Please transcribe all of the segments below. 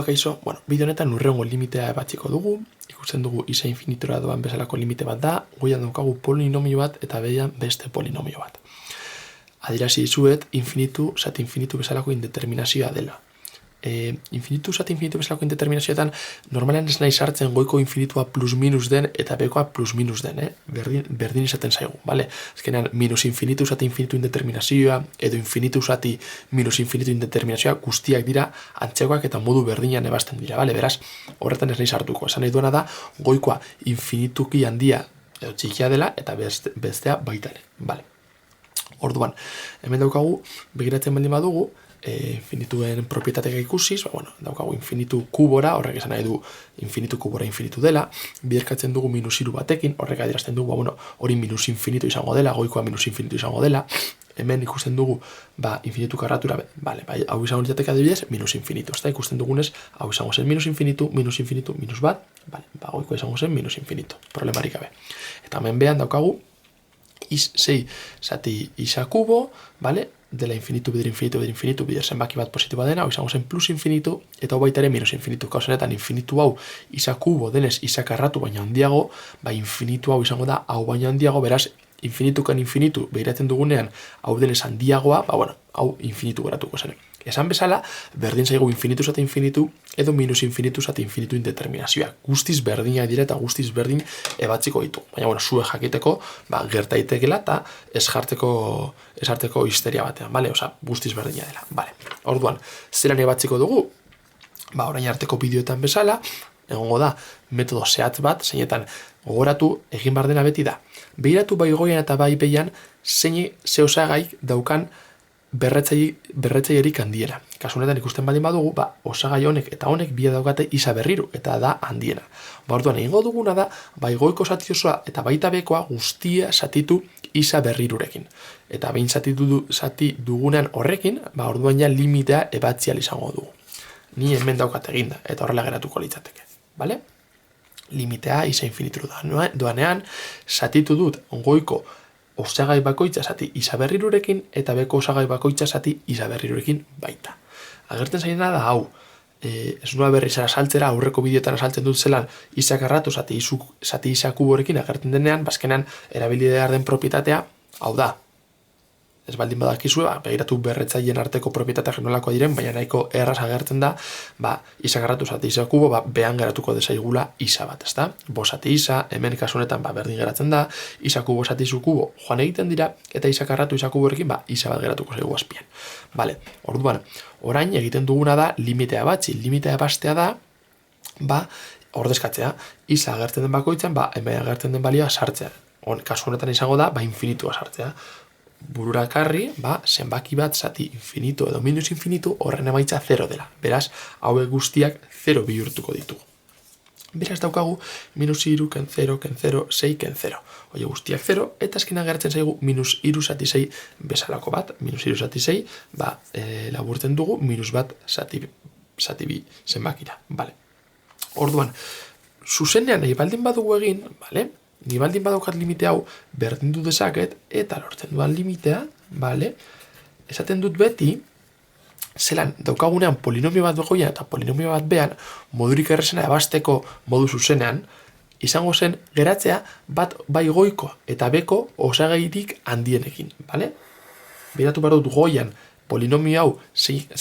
kaixo, bideo honetan lurrengo limitea ebatziko dugu, ikusten dugu isa infinitura doan bezalako limite bat da, goian daukagu polinomio bat eta behian beste polinomio bat. Adierazi dizuet, infinitu zati infinitu bezalako indeterminazioa dela. Infinitu zati infinitu bezalako indeterminazioetan normalean ez nahi sartzen goiko infinitua plus minus den eta bekoa plus minus den, berdin izaten zaigu, bale? Azkenean, minus infinitu zati infinitu indeterminazioa edo infinitu zati minus infinitu indeterminazioa guztiak dira antzekoak eta modu berdinan ebazten dira, bale? Beraz, horretan ez nahi sartuko. Esan nahi duena da, goikoa infinituki handia edo txikia dela eta bestea baita ere, bale? Orduan, hemen daukagu, begiratzen baldin badugu, infinituen propietateak ikusiz, daukagu infinitu kubora, horrek esan nahi du infinitu kubora infinitu dela, biderkatzen dugu minus iru batekin, horrek adierazten dugu, hori minus infinitu izango dela, goikoa minus infinitu izango dela, hemen ikusten dugu, infinitu karratura, hau izango litzateke adibidez, minus infinitu, ez da, ikusten dugunez, hau izango zen minus infinitu, minus bat, goikoa izango zen minus infinitu, problemarik gabe. Eta hemen behan daukagu, sei zati isa kubo, dela infinitu bider infinitu bider zenbaki bat positiboa dena, hau izango zen plus infinitu, eta hau baita ere minus infinitu. Kausenetan infinitu hau isa kubo denez isa karratu baina handiago, infinitu hau izango da hau baina handiago, beraz, infinitukan infinitu behiratzen dugunean hau denez handiagoa, hau infinitu geratuko zen. Esan bezala, berdin zaigu infinitu zati infinitu edo minus infinitu zati infinitu indeterminazioa. Guztiz berdinak dira eta guztiz berdin ebatziko ditu. Baina, zue jakiteko, gertaitekela eta ez harteko histeria batean, bale? Osa, guztiz berdina dela, bale? Orduan, zelan ebatziko dugu? Orain arteko bideoetan bezala, egongo da, metodo zehatz bat, zeinetan gogoratu egin bar dena beti da. Behiratu bai goian eta bai behian, ze osagaik daukan berretzailerik handiena. Kasu honetan ikusten baldin badugu, osagai honek eta honek bia daukate isa berriru, eta da handiena. Orduan egingo duguna da, bai goiko zati osoa eta baita bekoa guztia zatitu isa berrirurekin. Eta behin zati dugunean horrekin, orduan ja limitea ebatzial izango dugu. Ni hemen daukat eginda, eta horrela geratuko litzateke. Bale? Limitea isa infinitu doanean, zatitu dut goiko osagai bakoitza zati isa berrirurekin eta beko osagai bakoitza zati isa berrirurekin baita. Agertzen zailena da hau, ez nua berriz saltzera, aurreko bideotan asaltzen dut zelan isa karratu zati isa kuborekin agertzen denean, bazkenean erabili behar den propietatea, hau da, ez baldin badakizue, begiratu berretzaileen arteko propietateak nolako diren, baina nahiko erraz agertzen da, isa karratu zati isa kubo, behan geratuko dezaigula isa bat, ezta? Bo zati isa, hemen kasu honetan berdin geratzen da, isa kubo zati isu kubo joan egiten dira, eta isa karratu isa kuborekin, isa bat geratuko zaigu azpian. Bale, orduan, orain egiten duguna da limitea batzi, limitea bastea da, ordezkatzea, isa agertzen den bakoitzan, hemen agertzen den balioa sartzea. Kasu honetan izango da, infinitua sartzea. Burura karri, zenbaki bat zati infinitu edo minus infinitu horren emaitza 0 dela. Beraz, hauek guztiak 0 bihurtuko ditugu. Beraz daukagu, minus iru, ken 0, ken 0, 6, ken 0. Hoi guztiak 0, eta azkena geratzen zaigu minus iru zati 6 bezalako bat. Minus iru zati 6, laburtzen dugu, minus bat zati bi zenbakira. Vale. Orduan, zuzenean nahi baldin badugu egin, ni baldin badaukat limite hau berdin du dezaket eta lortzen duan limitea, esaten dut beti, zelan daukagunean polinomio bat begoian eta polinomio bat behan, modurik errezena ebasteko modu zuzenean, izango zen geratzea bat bai goiko eta beko osagairik handienekin, Beratu behar dut goian polinomio hau,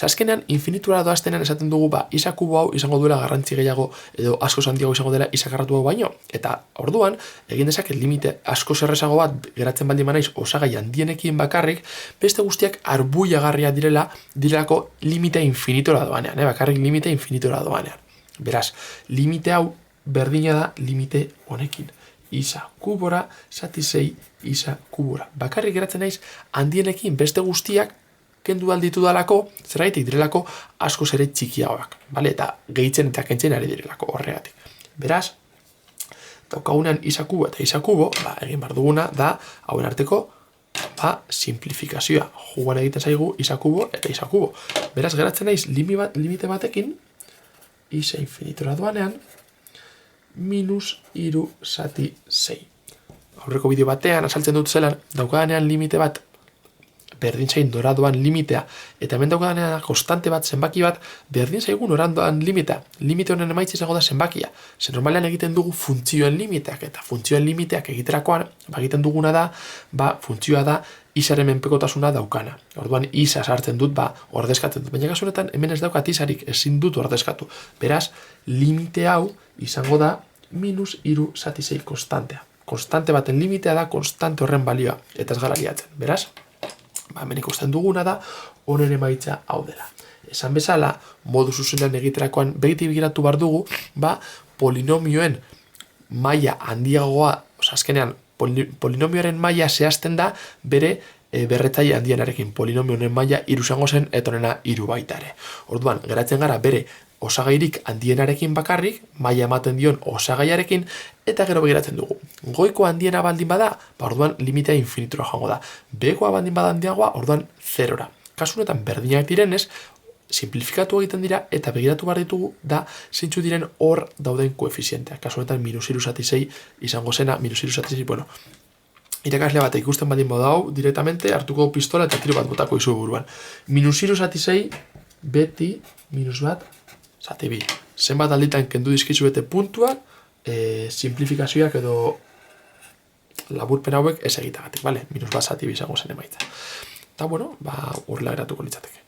azkenean infinitura doaztenean esaten dugu, isa kubo hau izango duela garrantzi gehiago edo asko handiago izango dela isa karratu hau baino. Eta orduan, egin dezaket limite asko zerrezago bat geratzen baldin manaiz osagai handienekin bakarrik, beste guztiak arbuiagarria direlako limitea infinitora doanean, bakarrik limitea infinitora doanean. Beraz, limite hau berdina da limite honekin. Isa kubora, zati 6, isa kubora. Bakarrik geratzen naiz handienekin beste guztiak kendu alditu dalako, zergaitik direlako asko zere txikiagoak, eta gehitzen eta kentzen ari direlako horregatik. Beraz, daukagunean isa kubo eta isa kubo, egin bar duguna da, hauen arteko, simplifikazioa. Jugan egiten zaigu isa kubo eta isa kubo. Beraz, geratzen naiz limite batekin, isa infinitura doanean, minus iru zati 6. Aurreko bideo batean, asaltzen dut zelan, daukadanean limite bat berdin zain nora doan limitea, eta hemen daukanean konstante bat, zenbaki bat, berdin zaigu nora doan limitea. Limite honen emaitza izango da zenbakia. Ze normalean egiten dugu funtzioen limiteak, eta funtzioen limiteak egiterakoan, egiten duguna da, funtzioa da isaren menpekotasuna daukana. Orduan isa sartzen dut, ordezkatzen dut. Baina kasu honetan hemen ez daukat isarik, ezin dut ordezkatu. Beraz, limite hau izango da -3/6 konstantea. Konstante baten limitea da konstante horren balioa, eta ez gara liatzen. Beraz, hemen ikusten duguna da, honen emaitza hau dela. Esan bezala, modu zuzenean egiterakoan begiratu behar dugu, polinomioen maila handiagoa, azkenean, polinomioaren maila zehazten da bere berretzaile handienarekin. Polinomio honen maila 3 izango zen, eta honena 3 baita ere. Orduan, geratzen gara bere osagairik handienarekin bakarrik, maila ematen dion osagaiarekin, eta gero begiratzen dugu. Goiko handiena baldin bada, orduan limitea infinitura joango da. Behekoa baldin bada handiagoa, orduan 0ra. Kasu honetan berdinak direnez, simplifikatu egiten dira, eta begiratu behar ditugu da zeintzu diren hor dauden koefizienteak. Kasu honetan -3/6 izango zena, -3/6, irakasle bat ikusten baldin badau, directamente hartuko pistola eta tiro bat botako izu buruan. -3/6 beti -1/2. Zenbat alditan kendu dizkizu bete puntuak, simplifikazioak edo laburpen hauek ez egitagatik, bale? -1/2 izango zen emaitza. Eta, horrela geratuko litzateke.